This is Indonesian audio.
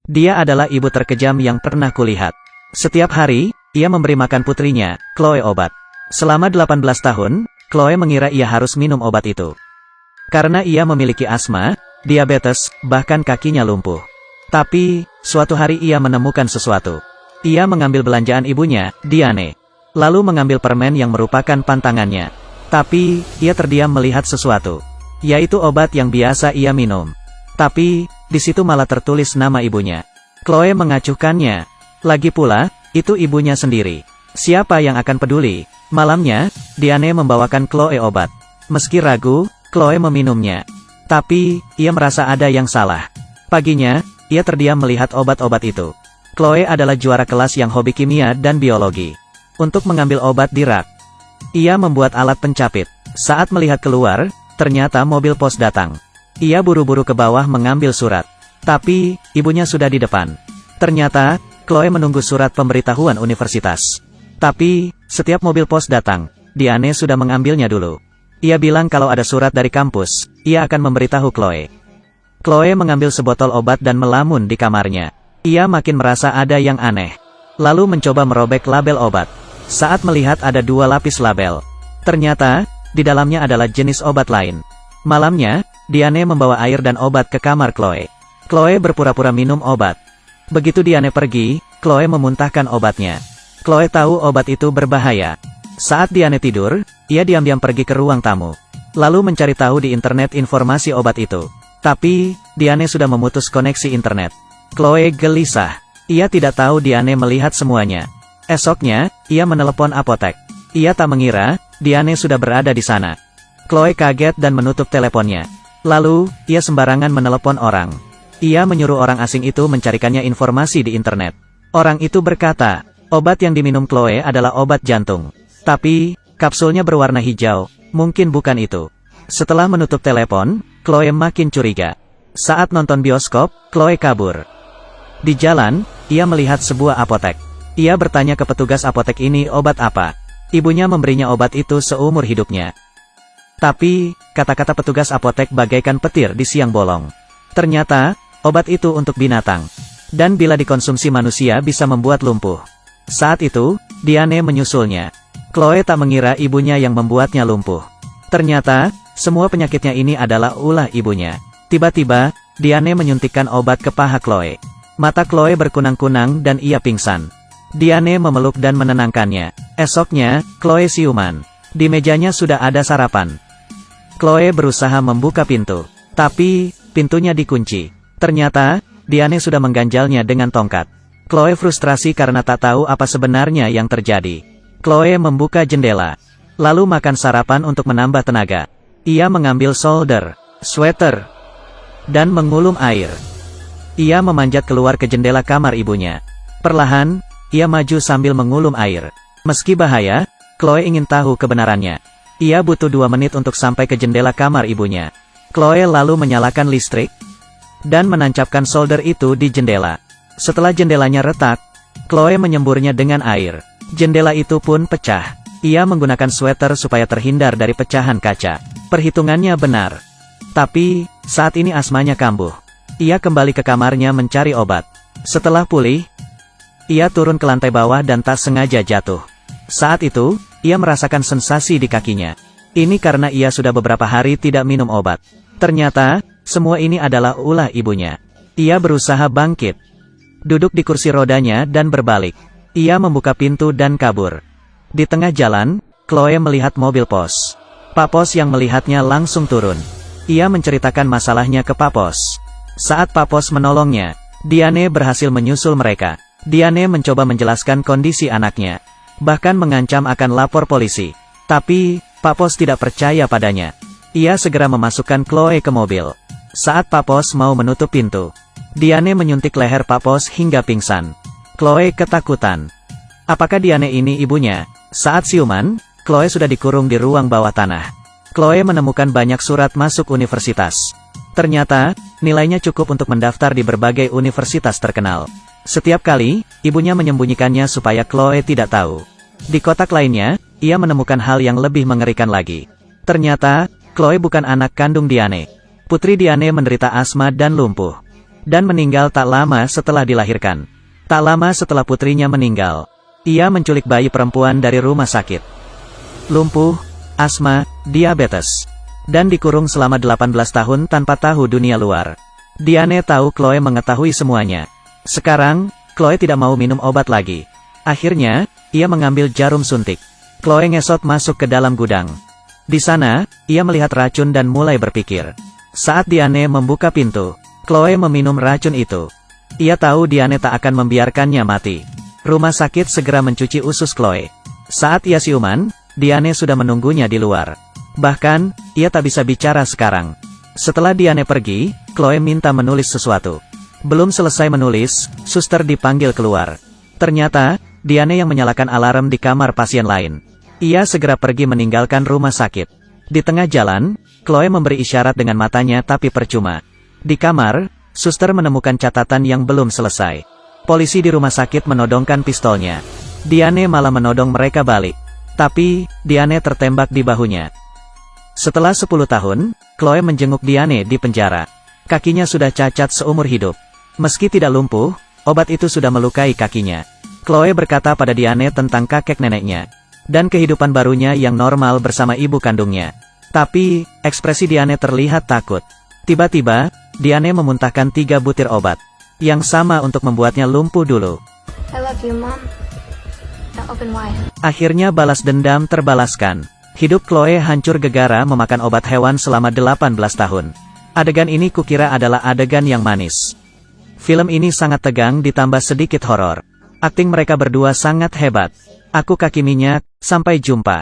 Dia adalah ibu terkejam yang pernah kulihat. Setiap hari, ia memberi makan putrinya, Chloe, obat. Selama 18 tahun, Chloe mengira ia harus minum obat itu. Karena ia memiliki asma, diabetes, bahkan kakinya lumpuh. Tapi, suatu hari ia menemukan sesuatu. Ia mengambil belanjaan ibunya, Diane. Lalu mengambil permen yang merupakan pantangannya. Tapi, ia terdiam melihat sesuatu. Yaitu obat yang biasa ia minum. Tapi, di situ malah tertulis nama ibunya. Chloe mengacuhkannya. Lagi pula, itu ibunya sendiri. Siapa yang akan peduli? Malamnya, Diane membawakan Chloe obat. Meski ragu, Chloe meminumnya. Tapi, ia merasa ada yang salah. Paginya, ia terdiam melihat obat-obat itu. Chloe adalah juara kelas yang hobi kimia dan biologi. Untuk mengambil obat di rak, ia membuat alat pencapit. Saat melihat keluar, ternyata mobil pos datang. Ia buru-buru ke bawah mengambil surat. Tapi, ibunya sudah di depan. Ternyata, Chloe menunggu surat pemberitahuan universitas. Tapi, setiap mobil pos datang, Diane sudah mengambilnya dulu. Ia bilang kalau ada surat dari kampus, ia akan memberitahu Chloe. Chloe mengambil sebotol obat dan melamun di kamarnya. Ia makin merasa ada yang aneh. Lalu mencoba merobek label obat. Saat melihat ada 2 lapis label. Ternyata, di dalamnya adalah jenis obat lain. Malamnya, Diane membawa air dan obat ke kamar Chloe. Chloe berpura-pura minum obat. Begitu Diane pergi, Chloe memuntahkan obatnya. Chloe tahu obat itu berbahaya. Saat Diane tidur, ia diam-diam pergi ke ruang tamu. Lalu mencari tahu di internet informasi obat itu. Tapi, Diane sudah memutus koneksi internet. Chloe gelisah. Ia tidak tahu Diane melihat semuanya. Esoknya, ia menelepon apotek. Ia tak mengira, Diane sudah berada di sana. Chloe kaget dan menutup teleponnya. Lalu, ia sembarangan menelepon orang. Ia menyuruh orang asing itu mencarikannya informasi di internet. Orang itu berkata, obat yang diminum Chloe adalah obat jantung. Tapi, kapsulnya berwarna hijau, mungkin bukan itu. Setelah menutup telepon, Chloe makin curiga. Saat nonton bioskop, Chloe kabur. Di jalan, ia melihat sebuah apotek. Ia bertanya ke petugas apotek ini obat apa. Ibunya memberinya obat itu seumur hidupnya. Tapi, kata-kata petugas apotek bagaikan petir di siang bolong. Ternyata, obat itu untuk binatang. Dan bila dikonsumsi manusia bisa membuat lumpuh. Saat itu, Diane menyusulnya. Chloe tak mengira ibunya yang membuatnya lumpuh. Ternyata, semua penyakitnya ini adalah ulah ibunya. Tiba-tiba, Diane menyuntikkan obat ke paha Chloe. Mata Chloe berkunang-kunang dan ia pingsan. Diane memeluk dan menenangkannya. Esoknya, Chloe siuman. Di mejanya sudah ada sarapan. Chloe berusaha membuka pintu. Tapi, pintunya dikunci. Ternyata, Diane sudah mengganjalnya dengan tongkat. Chloe frustrasi karena tak tahu apa sebenarnya yang terjadi. Chloe membuka jendela. Lalu makan sarapan untuk menambah tenaga. Ia mengambil solder, sweater, dan mengulum air. Ia memanjat keluar ke jendela kamar ibunya. Perlahan, ia maju sambil mengulum air. Meski bahaya, Chloe ingin tahu kebenarannya. Ia butuh 2 menit untuk sampai ke jendela kamar ibunya. Chloe lalu menyalakan listrik, dan menancapkan solder itu di jendela. Setelah jendelanya retak, Chloe menyemburnya dengan air. Jendela itu pun pecah. Ia menggunakan sweater supaya terhindar dari pecahan kaca. Perhitungannya benar. Tapi, saat ini asmanya kambuh. Ia kembali ke kamarnya mencari obat. Setelah pulih, ia turun ke lantai bawah dan tak sengaja jatuh. Saat itu, ia merasakan sensasi di kakinya. Ini karena ia sudah beberapa hari tidak minum obat. Ternyata, semua ini adalah ulah ibunya. Ia berusaha bangkit. Duduk di kursi rodanya dan berbalik. Ia membuka pintu dan kabur. Di tengah jalan, Chloe melihat mobil pos. Pak Pos yang melihatnya langsung turun. Ia menceritakan masalahnya ke Pak Pos. Saat Pak Pos menolongnya, Diane berhasil menyusul mereka. Diane mencoba menjelaskan kondisi anaknya. Bahkan mengancam akan lapor polisi. Tapi, Pak Pos tidak percaya padanya. Ia segera memasukkan Chloe ke mobil. Saat Pak Pos mau menutup pintu, Diane menyuntik leher Pak Pos hingga pingsan. Chloe ketakutan. Apakah Diane ini ibunya? Saat siuman, Chloe sudah dikurung di ruang bawah tanah. Chloe menemukan banyak surat masuk universitas. Ternyata, nilainya cukup untuk mendaftar di berbagai universitas terkenal. Setiap kali, ibunya menyembunyikannya supaya Chloe tidak tahu. Di kotak lainnya, ia menemukan hal yang lebih mengerikan lagi. Ternyata, Chloe bukan anak kandung Diane. Putri Diane menderita asma dan lumpuh. dan meninggal tak lama setelah dilahirkan. Tak lama setelah putrinya meninggal, ia menculik bayi perempuan dari rumah sakit. Lumpuh, asma, diabetes, dan dikurung selama 18 tahun tanpa tahu dunia luar. Diane tahu Chloe mengetahui semuanya. Sekarang, Chloe tidak mau minum obat lagi. Akhirnya, ia mengambil jarum suntik. Chloe ngesot masuk ke dalam gudang. Di sana, ia melihat racun dan mulai berpikir. Saat Diane membuka pintu, Chloe meminum racun itu. Ia tahu Diane tak akan membiarkannya mati. Rumah sakit segera mencuci usus Chloe. Saat ia siuman, Diane sudah menunggunya di luar. Bahkan, ia tak bisa bicara sekarang. Setelah Diane pergi, Chloe minta menulis sesuatu. Belum selesai menulis, suster dipanggil keluar. Ternyata, Diane yang menyalakan alarm di kamar pasien lain. Ia segera pergi meninggalkan rumah sakit. Di tengah jalan, Chloe memberi isyarat dengan matanya tapi percuma. Di kamar, suster menemukan catatan yang belum selesai. Polisi di rumah sakit menodongkan pistolnya. Diane malah menodong mereka balik. Tapi, Diane tertembak di bahunya. Setelah 10 tahun, Chloe menjenguk Diane di penjara. Kakinya sudah cacat seumur hidup. Meski tidak lumpuh, obat itu sudah melukai kakinya. Chloe berkata pada Diane tentang kakek neneknya dan kehidupan barunya yang normal bersama ibu kandungnya. Tapi, ekspresi Diane terlihat takut. Tiba-tiba, Diane memuntahkan 3 butir obat. Yang sama untuk membuatnya lumpuh dulu. I love you, Mom. Now open wide. Akhirnya balas dendam terbalaskan. Hidup Chloe hancur gegara memakan obat hewan selama 18 tahun. Adegan ini kukira adalah adegan yang manis. Film ini sangat tegang ditambah sedikit horor. Akting mereka berdua sangat hebat. Aku Kaki Minyak, sampai jumpa.